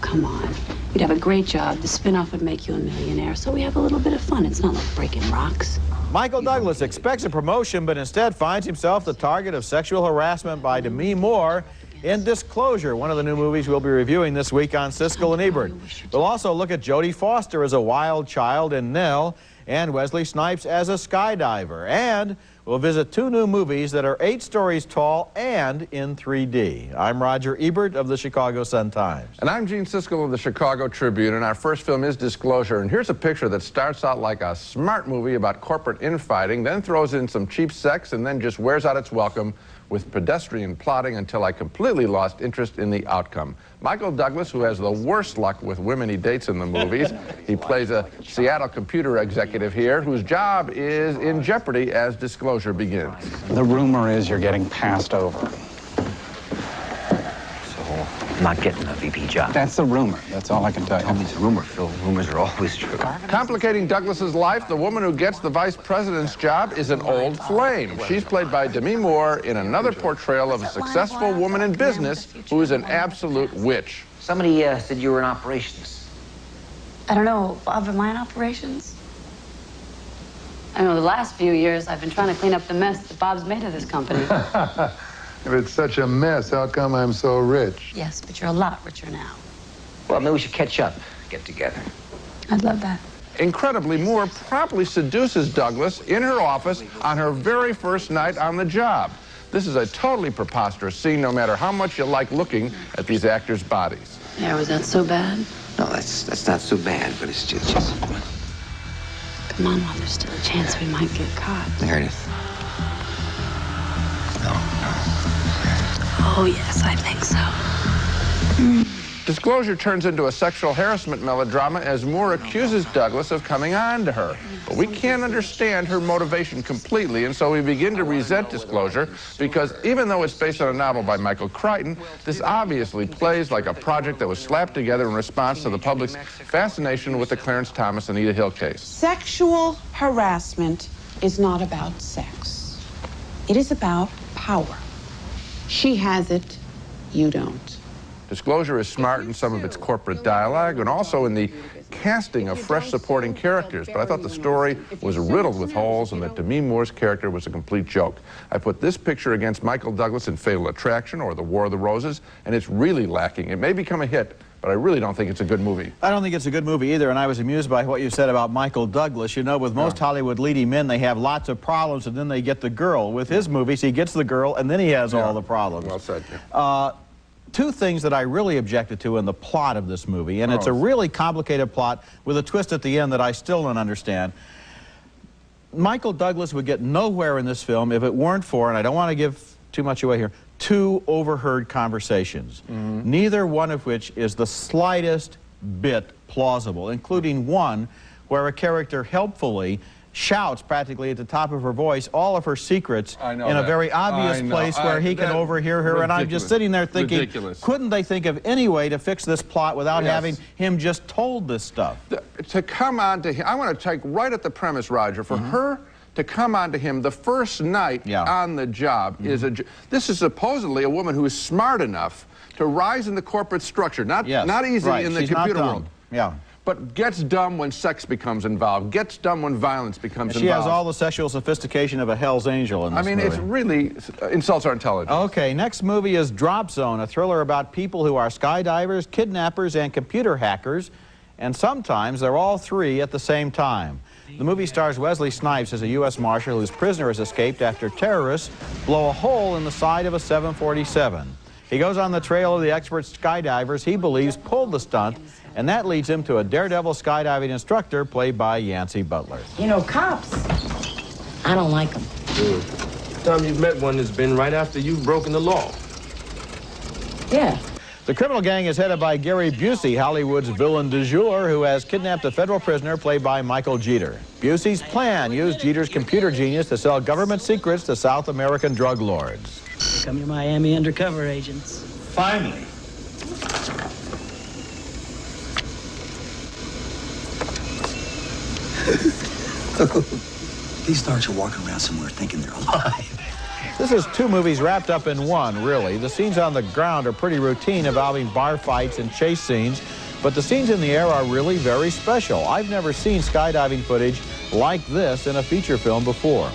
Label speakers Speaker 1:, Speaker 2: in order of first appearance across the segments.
Speaker 1: Come on. You'd have a great job. The spin-off would make you a millionaire, so we have a little bit of fun. It's not like breaking rocks.
Speaker 2: Michael Douglas expects a promotion, but instead finds himself the target of sexual harassment by Demi Moore in Disclosure, one of the new movies we'll be reviewing this week on Siskel and Ebert. We'll also look at Jodie Foster as a wild child in Nell, and Wesley Snipes as a skydiver. And we'll visit two new movies that are 8 stories tall and in 3D. I'm Roger Ebert of the Chicago Sun-Times.
Speaker 3: And I'm Gene Siskel of the Chicago Tribune, and our first film is Disclosure. And here's a picture that starts out like a smart movie about corporate infighting, then throws in some cheap sex, and then just wears out its welcome with pedestrian plotting until I completely lost interest in the outcome. Michael Douglas, who has the worst luck with women he dates in the movies, he plays a Seattle computer executive here whose job is in jeopardy as Disclosure begins.
Speaker 4: The rumor is you're getting passed over.
Speaker 5: I'm not getting a VP job.
Speaker 4: That's the rumor. That's all I can tell you.
Speaker 5: Tell me it's a rumor, Phil. Rumors are always true.
Speaker 3: Complicating Douglas's life, the woman who gets the vice president's job is an old flame. She's played by Demi Moore in another portrayal of a successful woman in business who is an absolute witch.
Speaker 5: Somebody said you were in operations.
Speaker 1: I don't know, Bob, am I in operations? I know the last few years I've been trying to clean up the mess that Bob's made of this company.
Speaker 6: If it's such a mess, how come I'm so rich?
Speaker 1: Yes, but you're a lot richer now.
Speaker 5: Well, maybe we should catch up, get together.
Speaker 1: I'd love that.
Speaker 3: Incredibly, Moore promptly seduces Douglas in her office on her very first night on the job. This is a totally preposterous scene, no matter how much you like looking at these actors' bodies.
Speaker 1: Yeah, was that so bad?
Speaker 5: No, that's not so bad, but it's just...
Speaker 1: Come on, Mom, there's still a chance we might get caught.
Speaker 5: Meredith.
Speaker 1: Oh, yes, I think so.
Speaker 3: Disclosure turns into a sexual harassment melodrama as Moore accuses Douglas of coming on to her. But we can't understand her motivation completely, and so we begin to resent Disclosure because even though it's based on a novel by Michael Crichton, this obviously plays like a project that was slapped together in response to the public's fascination with the Clarence Thomas and Anita Hill case.
Speaker 7: Sexual harassment is not about sex. It is about power. She has it, you don't.
Speaker 3: Disclosure is smart in some of its corporate dialogue and also in the casting of fresh supporting characters, but I thought the story was riddled with holes and that Demi Moore's character was a complete joke. I put this picture against Michael Douglas in Fatal Attraction or The War of the Roses, and it's really lacking. It may become a hit, but I really don't think it's a good movie.
Speaker 2: I don't think it's a good movie either, and I was amused by what you said about Michael Douglas. You know, with most Hollywood leading men, they have lots of problems, and then they get the girl. With his movies, he gets the girl, and then he has all the problems.
Speaker 3: Well said.
Speaker 2: Two things that I really objected to in the plot of this movie, and it's a really complicated plot with a twist at the end that I still don't understand. Michael Douglas would get nowhere in this film if it weren't for, and I don't want to give too much away here, 2 overheard conversations, neither one of which is the slightest bit plausible, including one where a character helpfully shouts practically at the top of her voice all of her secrets in a very obvious place where he can overhear her. And I'm just sitting there thinking, couldn't they think of any way to fix this plot without having him just told this stuff?
Speaker 3: To come on to him, I want to take right at the premise, Roger, for her to come on to him the first night on the job is this is supposedly a woman who is smart enough to rise in the corporate structure, not easy in the computer world. But gets dumb when sex becomes involved, gets dumb when violence becomes involved.
Speaker 2: She has all the sexual sophistication of a Hell's Angel in this movie.
Speaker 3: It's really insults our intelligence.
Speaker 2: Okay, next movie is Drop Zone, a thriller about people who are skydivers, kidnappers, and computer hackers, and sometimes they're all 3 at the same time. The movie stars Wesley Snipes as a U.S. Marshal whose prisoner has escaped after terrorists blow a hole in the side of a 747. He goes on the trail of the expert skydivers he believes pulled the stunt, and that leads him to a daredevil skydiving instructor played by Yancey Butler.
Speaker 8: You know, cops, I don't like them. time you've met one has been right after you've broken the law.
Speaker 7: Yeah.
Speaker 2: The criminal gang is headed by Gary Busey, Hollywood's villain du jour, who has kidnapped a federal prisoner played by Michael Jeter. Busey's plan used Jeter's computer genius to sell government secrets to South American drug lords.
Speaker 9: Here come your Miami undercover agents.
Speaker 10: Finally.
Speaker 11: These stars are walking around somewhere thinking they're alive.
Speaker 2: This is two movies wrapped up in one, really. The scenes on the ground are pretty routine, involving bar fights and chase scenes, but the scenes in the air are really very special. I've never seen skydiving footage like this in a feature film before.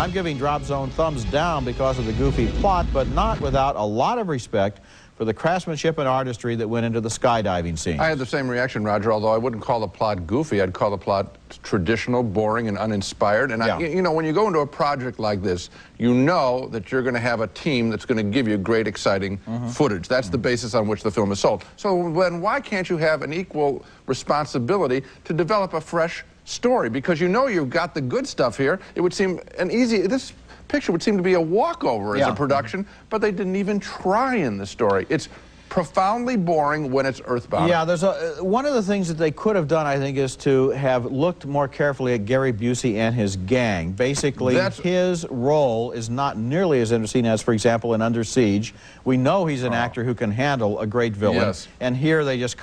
Speaker 2: I'm giving Drop Zone thumbs down because of the goofy plot, but not without a lot of respect for the craftsmanship and artistry that went into the skydiving scene.
Speaker 3: I had the same reaction, Roger, although I wouldn't call the plot goofy. I'd call the plot traditional, boring, and uninspired. And,
Speaker 2: yeah.
Speaker 3: you know, when you go into a project like this, you know that you're going to have a team that's going to give you great, exciting footage. That's the basis on which the film is sold. So then why can't you have an equal responsibility to develop a fresh story? Because you know you've got the good stuff here. It would seem this picture would seem to be a walkover as a production, but they didn't even try in the story. It's profoundly boring when it's earthbound.
Speaker 2: Yeah, there's one of the things that they could have done, I think, is to have looked more carefully at Gary Busey and his gang. Basically, his role is not nearly as interesting as, for example, in Under Siege. We know he's an actor who can handle a great villain, and here they just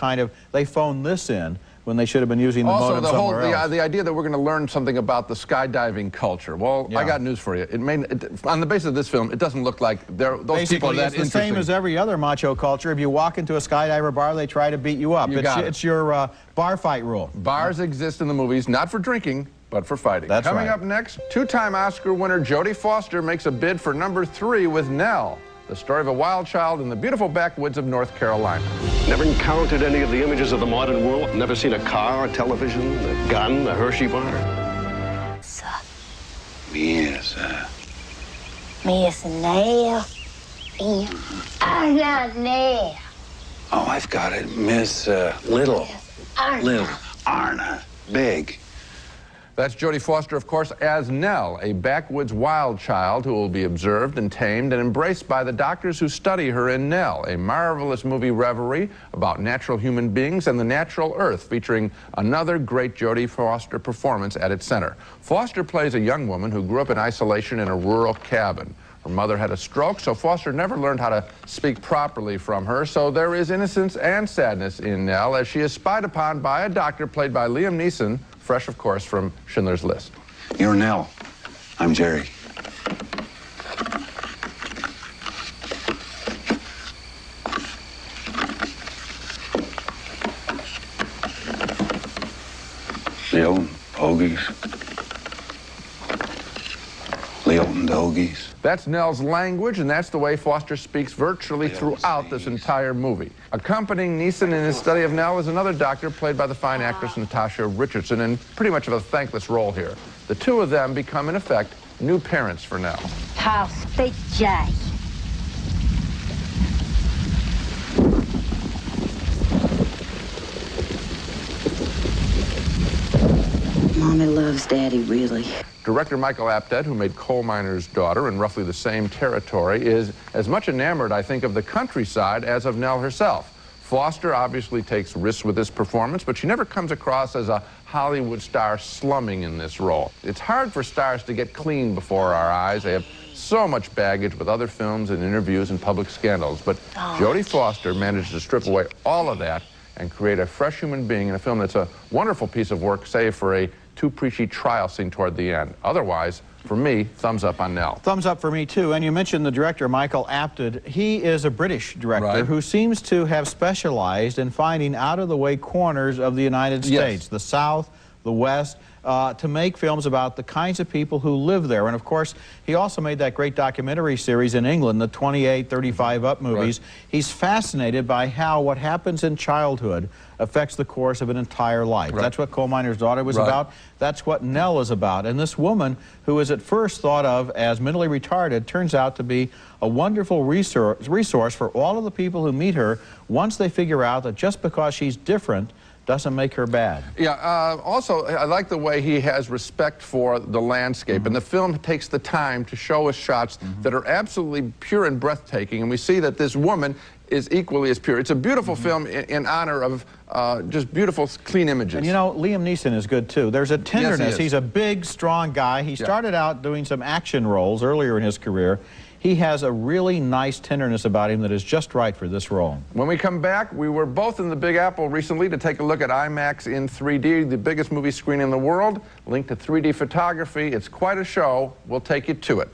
Speaker 2: they phoned this in when they should have been using the motive somewhere else.
Speaker 3: The idea that we're going to learn something about the skydiving culture. Well, I got news for you. On the basis of this film, it doesn't look like those people are that interesting.
Speaker 2: It's the same as every other macho culture. If you walk into a skydiver bar, they try to beat you up. It's your bar fight rule.
Speaker 3: Bars exist in the movies, not for drinking, but for fighting.
Speaker 2: That's
Speaker 3: Coming
Speaker 2: right.
Speaker 3: up next, two-time Oscar winner Jodie Foster makes a bid for #3 with Nell, the story of a wild child in the beautiful backwoods of North Carolina.
Speaker 12: Never encountered any of the images of the modern world? Never seen a car, a television, a gun, a Hershey bar?
Speaker 13: Sir.
Speaker 11: Me is,
Speaker 13: Me is Nell. And I'm not Nell.
Speaker 11: Oh, I've got it. Miss, Little. Little. Arna. Big.
Speaker 3: That's Jodie Foster, of course, as Nell, a backwoods wild child who will be observed and tamed and embraced by the doctors who study her in Nell, a marvelous movie reverie about natural human beings and the natural earth, featuring another great Jodie Foster performance at its center. Foster plays a young woman who grew up in isolation in a rural cabin. Her mother had a stroke, so Foster never learned how to speak properly from her, so there is innocence and sadness in Nell as she is spied upon by a doctor played by Liam Neeson, fresh, of course, from Schindler's List.
Speaker 11: You're Nell. I'm Jerry. Lil Hoagies. Lilton Dogies.
Speaker 3: That's Nell's language, and that's the way Foster speaks virtually throughout this entire movie. Accompanying Neeson in his study of Nell is another doctor played by the fine actress Natasha Richardson, in pretty much of a thankless role here. The two of them become, in effect, new parents for Nell.
Speaker 13: I'll speak Jay. Mommy loves Daddy, really.
Speaker 3: Director Michael Apted, who made Coal Miner's Daughter in roughly the same territory, is as much enamored, I think, of the countryside as of Nell herself. Foster obviously takes risks with this performance, but she never comes across as a Hollywood star slumming in this role. It's hard for stars to get clean before our eyes. They have so much baggage with other films and interviews and public scandals, but Jodie Foster managed to strip away all of that and create a fresh human being in a film that's a wonderful piece of work, save for a too preachy trial scene toward the end. Otherwise, for me, thumbs up on Nell.
Speaker 2: Thumbs up for me, too. And you mentioned the director, Michael Apted. He is a British director who seems to have specialized in finding out-of-the-way corners of the United States, the South, the West, to make films about the kinds of people who live there. And of course, he also made that great documentary series in England, the 28, 35 Up movies. Right. He's fascinated by how what happens in childhood affects the course of an entire life. Right. That's what Coal Miner's Daughter was about. That's what Nell is about. And this woman, who was at first thought of as mentally retarded, turns out to be a wonderful resource for all of the people who meet her once they figure out that just because she's different doesn't make her bad.
Speaker 3: Yeah, also, I like the way he has respect for the landscape, and the film takes the time to show us shots that are absolutely pure and breathtaking, and we see that this woman is equally as pure. It's a beautiful film in honor of just beautiful, clean images.
Speaker 2: And you know, Liam Neeson is good too. There's a tenderness.
Speaker 3: Yes, he is.
Speaker 2: He's a big, strong guy. He started out doing some action roles earlier in his career. He has a really nice tenderness about him that is just right for this role.
Speaker 3: When we come back, we were both in the Big Apple recently to take a look at IMAX in 3D, the biggest movie screen in the world, linked to 3D photography. It's quite a show. We'll take you to it.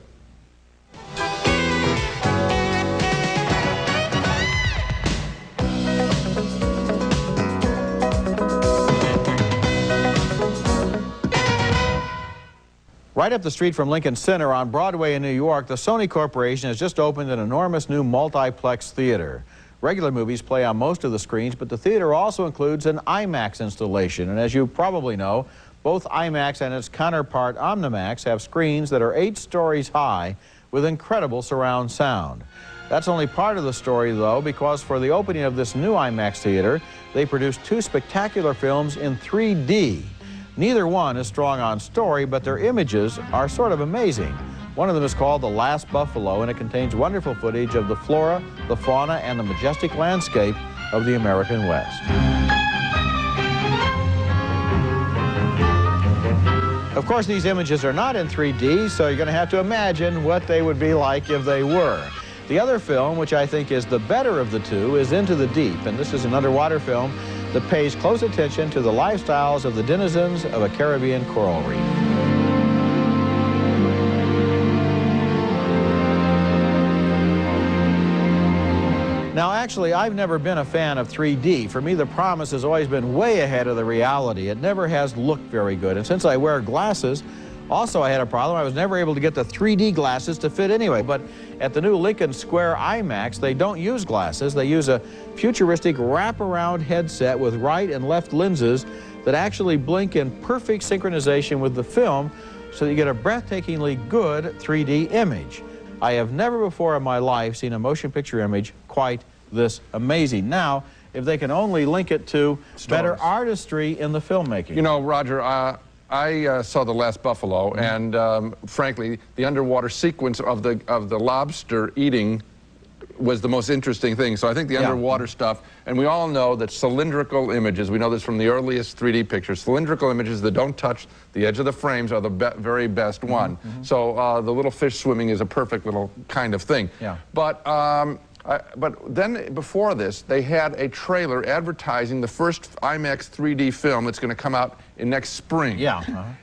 Speaker 2: Right up the street from Lincoln Center on Broadway in New York, the Sony Corporation has just opened an enormous new multiplex theater. Regular movies play on most of the screens, but the theater also includes an IMAX installation. And as you probably know, both IMAX and its counterpart Omnimax have screens that are 8 stories high with incredible surround sound. That's only part of the story, though, because for the opening of this new IMAX theater, they produced 2 spectacular films in 3D. Neither one is strong on story, but their images are sort of amazing. One of them is called The Last Buffalo, and it contains wonderful footage of the flora, the fauna, and the majestic landscape of the American West. Of course, these images are not in 3D, so you're going to have to imagine what they would be like if they were. The other film, which I think is the better of the two, is Into the Deep, and this is an underwater film that pays close attention to the lifestyles of the denizens of a Caribbean coral reef. Now, actually, I've never been a fan of 3D. For me, the promise has always been way ahead of the reality. It never has looked very good. And since I wear glasses, also I had a problem. I was never able to get the 3D glasses to fit anyway. But at the new Lincoln Square IMAX, they don't use glasses. They use a futuristic wraparound headset with right and left lenses that actually blink in perfect synchronization with the film so that you get a breathtakingly good 3D image. I have never before in my life seen a motion picture image quite this amazing. Now, if they can only link it to better artistry in the filmmaking.
Speaker 3: You know, Roger, I saw The Last Buffalo, and frankly, the underwater sequence of the lobster eating was the most interesting thing. So I think the underwater stuff, and we all know that cylindrical images, we know this from the earliest 3D pictures, cylindrical images that don't touch the edge of the frames are the very best one. So the little fish swimming is a perfect little kind of thing. But then before this, they had a trailer advertising the first IMAX 3D film that's going to come out in next spring.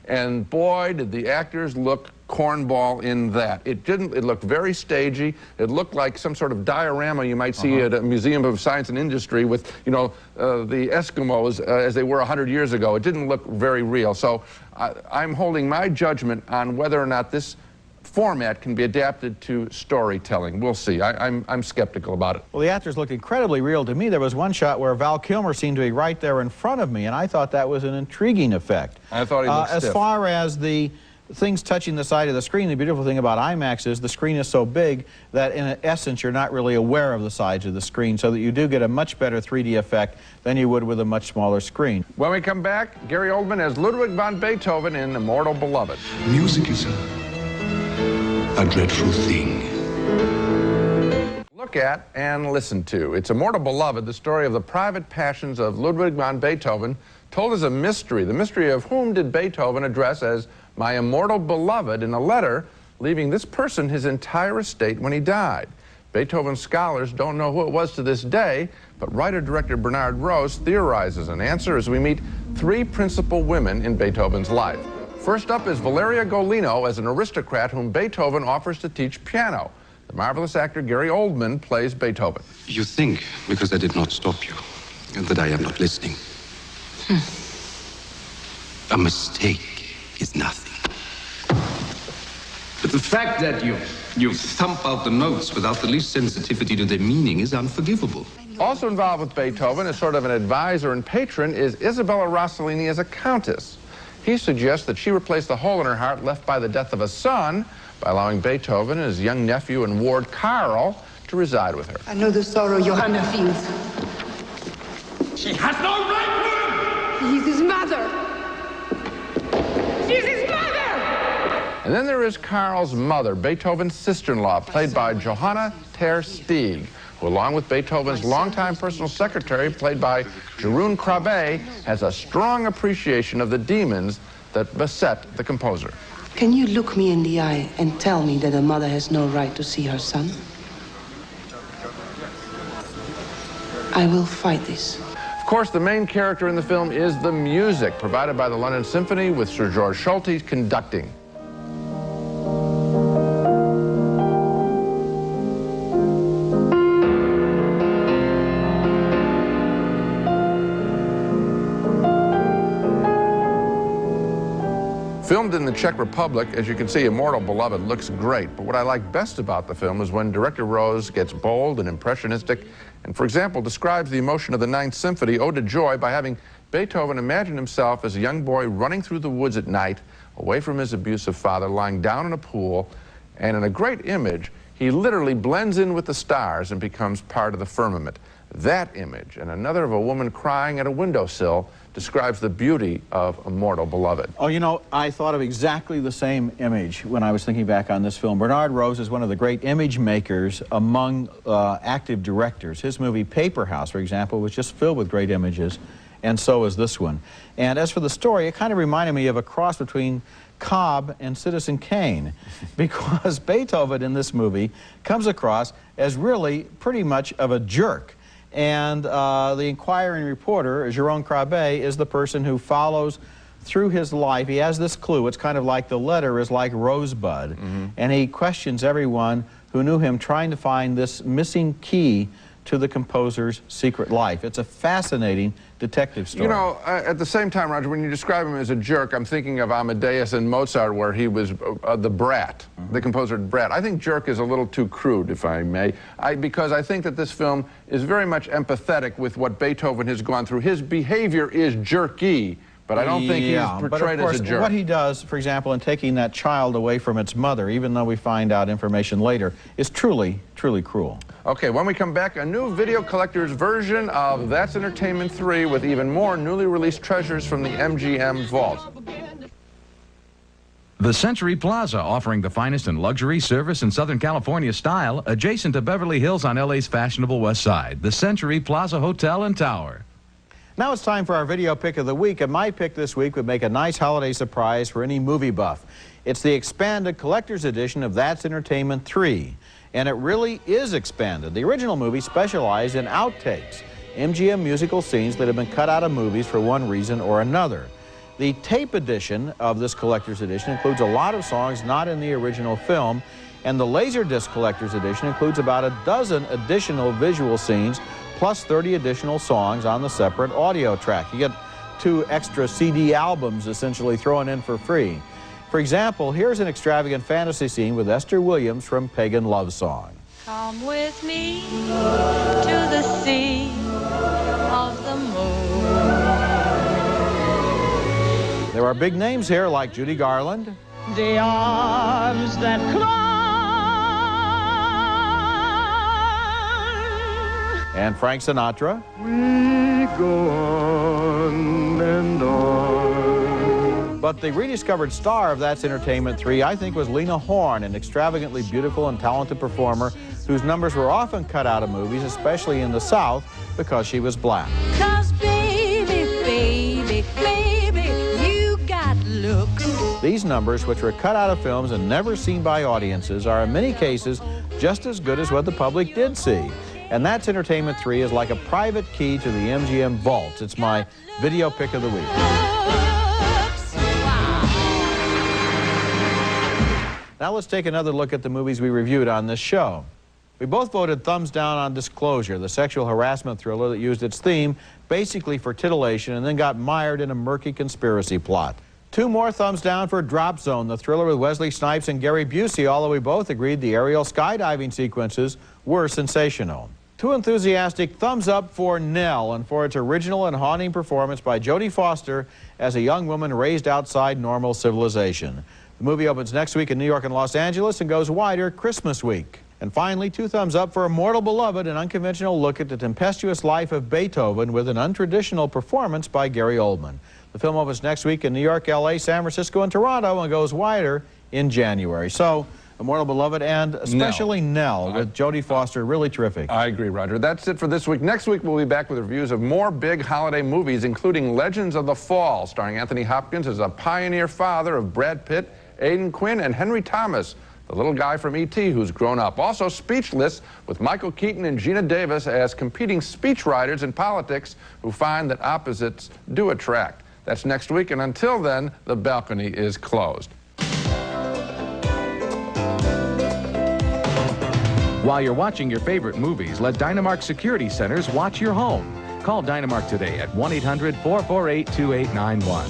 Speaker 3: And boy, did the actors look cornball in that. It looked very stagey. It looked like some sort of diorama you might see at a Museum of Science and Industry with, you know, the Eskimos as they were 100 years ago. It didn't look very real. So I'm holding my judgment on whether or not this format can be adapted to storytelling. We'll see. I'm skeptical about it.
Speaker 2: Well, the actors looked incredibly real to me. There was one shot where Val Kilmer seemed to be right there in front of me, and I thought that was an intriguing effect.
Speaker 3: I thought he looked stiff.
Speaker 2: As far as the things touching the side of the screen, the beautiful thing about IMAX is the screen is so big that in essence you're not really aware of the sides of the screen, so that you do get a much better 3D effect than you would with a much smaller screen.
Speaker 3: When we come back, Gary Oldman as Ludwig van Beethoven in Immortal Beloved.
Speaker 11: Music is a dreadful thing.
Speaker 3: Look at and listen to. It's Immortal Beloved, the story of the private passions of Ludwig van Beethoven, told as a mystery. The mystery of whom did Beethoven address as my immortal beloved in a letter, leaving this person his entire estate when he died. Beethoven scholars don't know who it was to this day, but writer-director Bernard Rose theorizes an answer as we meet 3 principal women in Beethoven's life. First up is Valeria Golino as an aristocrat whom Beethoven offers to teach piano. The marvelous actor Gary Oldman plays Beethoven.
Speaker 11: You think, because I did not stop you, that I am not listening. A mistake is nothing. But the fact that you thump out the notes without the least sensitivity to their meaning is unforgivable.
Speaker 3: Also involved with Beethoven as sort of an advisor and patron is Isabella Rossellini as a countess. He suggests that she replace the hole in her heart left by the death of a son by allowing Beethoven and his young nephew and ward Karl to reside with her.
Speaker 10: I know the sorrow Johanna feels.
Speaker 11: She has no right to him!
Speaker 10: He's his mother. She's his mother!
Speaker 3: And then there is Karl's mother, Beethoven's sister-in-law, played by Johanna ter Steeg, who, along with Beethoven's longtime personal secretary, played by Jeroen Krabbe, has a strong appreciation of the demons that beset the composer.
Speaker 10: Can you look me in the eye and tell me that a mother has no right to see her son? I will fight this.
Speaker 3: Of course, the main character in the film is the music, provided by the London Symphony with Sir George Solti conducting. Filmed in the Czech Republic, as you can see, Immortal Beloved looks great. But what I like best about the film is when director Rose gets bold and impressionistic and, for example, describes the emotion of the Ninth Symphony, Ode to Joy, by having Beethoven imagine himself as a young boy running through the woods at night, away from his abusive father, lying down in a pool, and in a great image, he literally blends in with the stars and becomes part of the firmament. That image, and another of a woman crying at a windowsill, describes the beauty of Immortal Beloved.
Speaker 2: Oh, you know, I thought of exactly the same image when I was thinking back on this film. Bernard Rose is one of the great image makers among active directors. His movie Paper House, for example, was just filled with great images, and so is this one. And as for the story, it kind of reminded me of a cross between Cobb and Citizen Kane, because Beethoven in this movie comes across as really pretty much of a jerk. And the inquiring reporter, Jeroen Krabbe, is the person who follows through his life. He has this clue. It's kind of like the letter is like Rosebud. And he questions everyone who knew him, trying to find this missing key to the composer's secret life. It's a fascinating detective story.
Speaker 3: You know, at the same time, Roger, when you describe him as a jerk, I'm thinking of Amadeus and Mozart, where he was the brat, the composer brat. I think jerk is a little too crude, if I may, because I think that this film is very much empathetic with what Beethoven has gone through. His behavior is jerky, but I don't think he's portrayed as a jerk.
Speaker 2: What he does, for example, in taking that child away from its mother, even though we find out information later, is truly, truly cruel.
Speaker 3: Okay, when we come back, a new video collector's version of That's Entertainment 3 with even more newly released treasures from the MGM vault.
Speaker 14: The Century Plaza, offering the finest in luxury, service, and Southern California style, adjacent to Beverly Hills on LA's fashionable West Side. The Century Plaza Hotel and Tower.
Speaker 2: Now it's time for our video pick of the week, and my pick this week would make a nice holiday surprise for any movie buff. It's the expanded collector's edition of That's Entertainment 3. And it really is expanded. The original movie specialized in outtakes, MGM musical scenes that have been cut out of movies for one reason or another. The tape edition of this collector's edition includes a lot of songs not in the original film, and the Laserdisc collector's edition includes about a dozen additional visual scenes, plus 30 additional songs on the separate audio track. You get 2 extra CD albums essentially thrown in for free. For example, here's an extravagant fantasy scene with Esther Williams from Pagan Love Song.
Speaker 15: Come with me to the sea of the moon.
Speaker 2: There are big names here like Judy Garland.
Speaker 15: The arms that climb.
Speaker 2: And Frank Sinatra.
Speaker 8: We go on and on.
Speaker 2: But the rediscovered star of That's Entertainment 3, I think, was Lena Horne, an extravagantly beautiful and talented performer whose numbers were often cut out of movies, especially in the South, because she was black.
Speaker 15: 'Cause baby, baby, baby, you got looks.
Speaker 2: These numbers, which were cut out of films and never seen by audiences, are in many cases just as good as what the public did see. And That's Entertainment 3 is like a private key to the MGM vaults. It's my video pick of the week. Now let's take another look at the movies we reviewed on this show. We both voted thumbs down on Disclosure, the sexual harassment thriller that used its theme basically for titillation and then got mired in a murky conspiracy plot. 2 more thumbs down for Drop Zone, the thriller with Wesley Snipes and Gary Busey, although we both agreed the aerial skydiving sequences were sensational. 2 enthusiastic thumbs up for Nell and for its original and haunting performance by Jodie Foster as a young woman raised outside normal civilization. The movie opens next week in New York and Los Angeles and goes wider Christmas week. And finally, 2 thumbs up for Immortal Beloved, an unconventional look at the tempestuous life of Beethoven with an untraditional performance by Gary Oldman. The film opens next week in New York, LA, San Francisco, and Toronto and goes wider in January. So, Immortal Beloved and especially Nell with Jodie Foster, really terrific.
Speaker 3: I agree, Roger. That's it for this week. Next week, we'll be back with reviews of more big holiday movies, including Legends of the Fall, starring Anthony Hopkins as a pioneer father of Brad Pitt, Aidan Quinn, and Henry Thomas, the little guy from E.T. who's grown up. Also, Speechless with Michael Keaton and Gina Davis as competing speechwriters in politics who find that opposites do attract. That's next week, and until then, the balcony is closed.
Speaker 14: While you're watching your favorite movies, let Dynamark Security Centers watch your home. Call Dynamark today at 1-800-448-2891.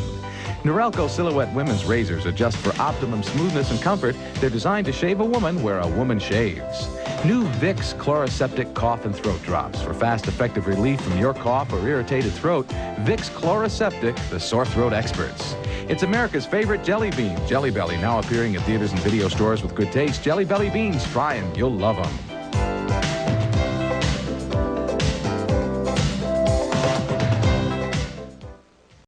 Speaker 14: Norelco Silhouette Women's Razors adjust for optimum smoothness and comfort. They're designed to shave a woman where a woman shaves. New Vicks Chloraseptic Cough and Throat Drops for fast, effective relief from your cough or irritated throat. Vicks Chloraseptic, the sore throat experts. It's America's favorite jelly bean, Jelly Belly, now appearing at theaters and video stores with good taste. Jelly Belly beans, try 'em, you'll love 'em.